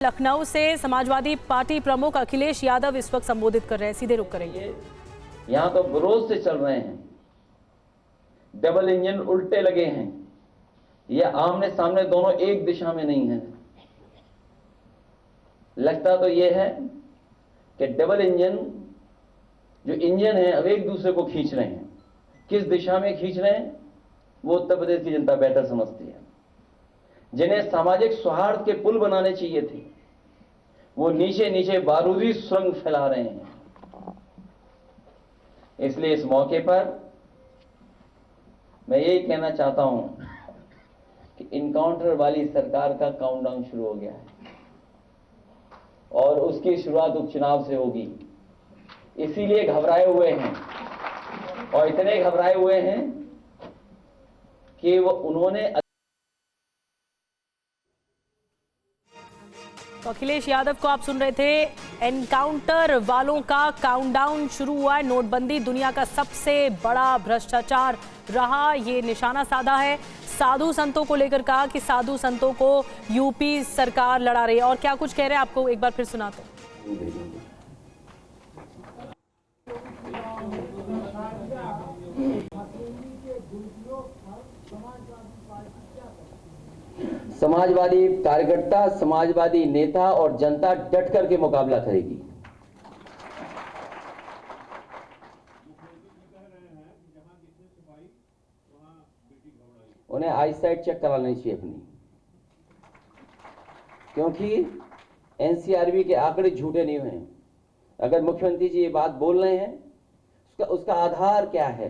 लखनऊ से समाजवादी पार्टी प्रमुख अखिलेश यादव इस वक्त संबोधित कर रहे हैं, सीधे रुक करेंगे। यहाँ तो विरोध से चल रहे हैं, डबल इंजन उल्टे लगे हैं, ये आमने सामने दोनों एक दिशा में नहीं है। लगता तो ये है कि डबल इंजन जो इंजन है अब एक दूसरे को खींच रहे हैं। किस दिशा में खींच रहे हैं वो उत्तर प्रदेश की जनता बेहतर समझती है। जिन्हें सामाजिक सौहार्द के पुल बनाने चाहिए थे वो नीचे नीचे बारूदी सुरंग फैला रहे हैं। इसलिए इस मौके पर मैं यही कहना चाहता हूं कि इनकाउंटर वाली सरकार का काउंटडाउन शुरू हो गया है और उसकी शुरुआत उपचुनाव से होगी। इसीलिए घबराए हुए हैं और इतने घबराए हुए हैं कि वो उन्होंने तो अखिलेश यादव को आप सुन रहे थे। एनकाउंटर वालों का काउंटडाउन शुरू हुआ है। नोटबंदी दुनिया का सबसे बड़ा भ्रष्टाचार रहा, ये निशाना साधा है। साधु संतों को लेकर कहा कि साधु संतों को यूपी सरकार लड़ा रही है। और क्या कुछ कह रहे हैं आपको एक बार फिर सुनाते हैं। समाजवादी कार्यकर्ता, समाजवादी नेता और जनता डट करके मुकाबला करेगी। उन्हें आईसाइट चेक करा लेनी चाहिए अपनी, क्योंकि एनसीआरबी के आंकड़े झूठे नहीं हुए हैं। अगर मुख्यमंत्री जी ये बात बोल रहे हैं उसका आधार क्या है?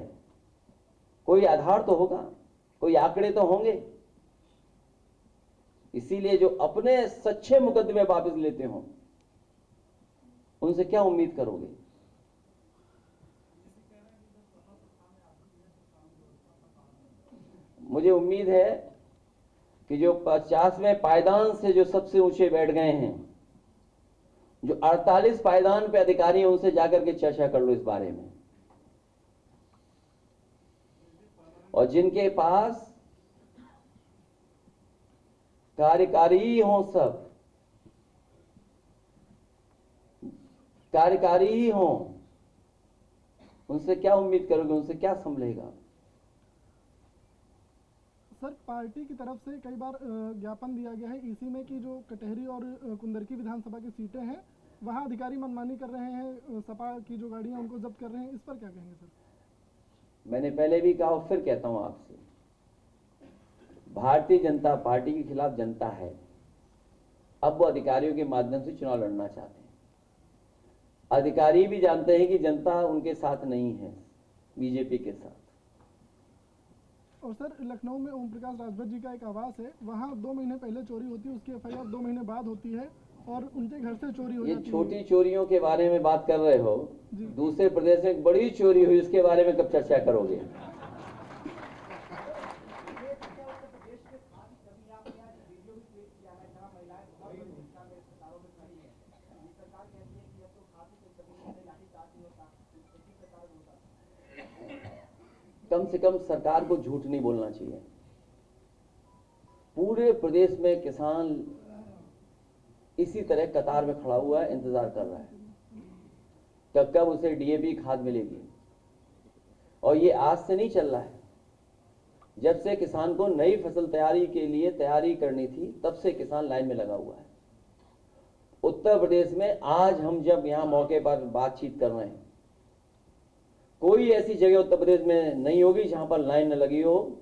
कोई आधार तो होगा, कोई आंकड़े तो होंगे। इसीलिए जो अपने सच्चे मुकदमे वापस लेते हो उनसे क्या उम्मीद करोगे? मुझे उम्मीद है कि जो 50वें पायदान से जो सबसे ऊंचे बैठ गए हैं, जो 48 पायदान पे अधिकारी हैं, उनसे जाकर के चर्चा कर लो इस बारे में। और जिनके पास कार्यकारी हों, सब कार्यकारी ही हों, उनसे क्या उम्मीद करोगे? उनसे क्या संभलेगा? सर, पार्टी की तरफ से कई बार ज्ञापन दिया गया है ईसी में कि जो कटहरी और कुंदरकी विधानसभा की सीटें हैं वहां अधिकारी मनमानी कर रहे हैं, सपा की जो गाड़ियां उनको जब्त कर रहे हैं। इस पर क्या कहेंगे सर? मैंने पहले भी कहा और फिर कहता हूं आपसे, भारतीय जनता पार्टी के खिलाफ जनता है। अब वो अधिकारियों के माध्यम से चुनाव लड़ना चाहते हैं। अधिकारी भी जानते हैं कि जनता उनके साथ नहीं है, बीजेपी के साथ। और सर, लखनऊ में ओम प्रकाश राजभर जी का एक आवास है, वहां 2 महीने पहले चोरी होती है, उसकी एफआईआर 2 महीने बाद होती है और उनके घर से चोरी हो जाती है। ये छोटी चोरियों के बारे में बात कर रहे हो, दूसरे प्रदेश में एक बड़ी चोरी हुई, इसके बारे में कब चर्चा करोगे? कम से कम सरकार को झूठ नहीं बोलना चाहिए। पूरे प्रदेश में किसान इसी तरह कतार में खड़ा हुआ है, इंतजार कर रहा है कब उसे डीएपी खाद मिलेगी। और ये आज से नहीं चल रहा है, जब से किसान को नई फसल तैयारी के लिए तैयारी करनी थी तब से किसान लाइन में लगा हुआ है। उत्तर प्रदेश में आज हम जब यहां मौके पर बातचीत कर रहे हैं, कोई ऐसी जगह उत्तर प्रदेश में नहीं होगी जहां पर लाइन न लगी हो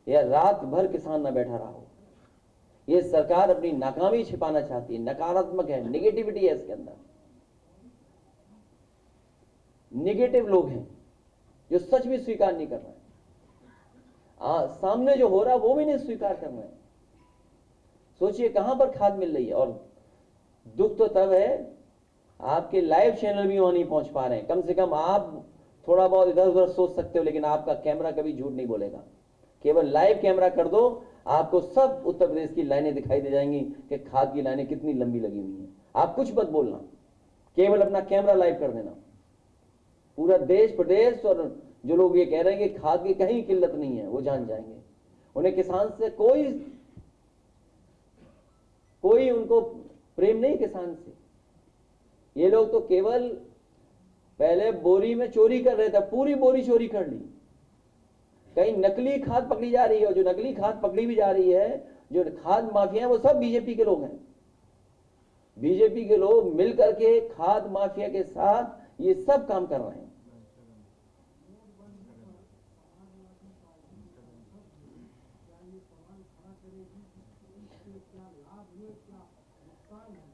या रात भर किसान न बैठा रहा हो। यह सरकार अपनी नाकामी छिपाना चाहती है, नकारात्मक है, नेगेटिविटी है इसके अंदर। नेगेटिव लोग हैं जो सच भी स्वीकार नहीं कर रहे हैं, सामने जो हो रहा है वो भी नहीं स्वीकार कर रहे हैं। सोचिए कहां पर खाद मिल रही है। और दुख तो तब है आपके लाइव चैनल भी वहां नहीं पहुंच पा रहे हैं। कम से कम आप थोड़ा बहुत इधर उधर सोच सकते हो, लेकिन आपका कैमरा कभी झूठ नहीं बोलेगा। केवल लाइव कैमरा कर दो, आपको सब उत्तर प्रदेश की लाइनें दिखाई दे जाएंगी कि खाद की लाइनें कितनी लंबी लगी हुई हैं। आप कुछ मत बोलना, केवल अपना कैमरा लाइव कर देना। पूरा देश प्रदेश और जो लोग ये कह रहे हैं कि खाद की कहीं किल्लत नहीं है, वो जान जाएंगे। उन्हें किसान से कोई उनको प्रेम नहीं किसान से। ये लोग तो केवल पहले बोरी में चोरी कर रहे थे, पूरी बोरी चोरी कर ली। कहीं नकली खाद पकड़ी जा रही है, और जो नकली खाद पकड़ी भी जा रही है, जो खाद माफिया है, वो सब बीजेपी के लोग हैं। बीजेपी के लोग मिल करके खाद माफिया के साथ ये सब काम कर रहे हैं।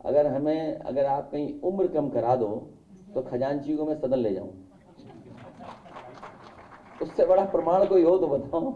अगर आप कहीं उम्र कम करा दो तो खजांची को मैं सदन ले जाऊं। उससे बड़ा प्रमाण कोई हो तो बताओ।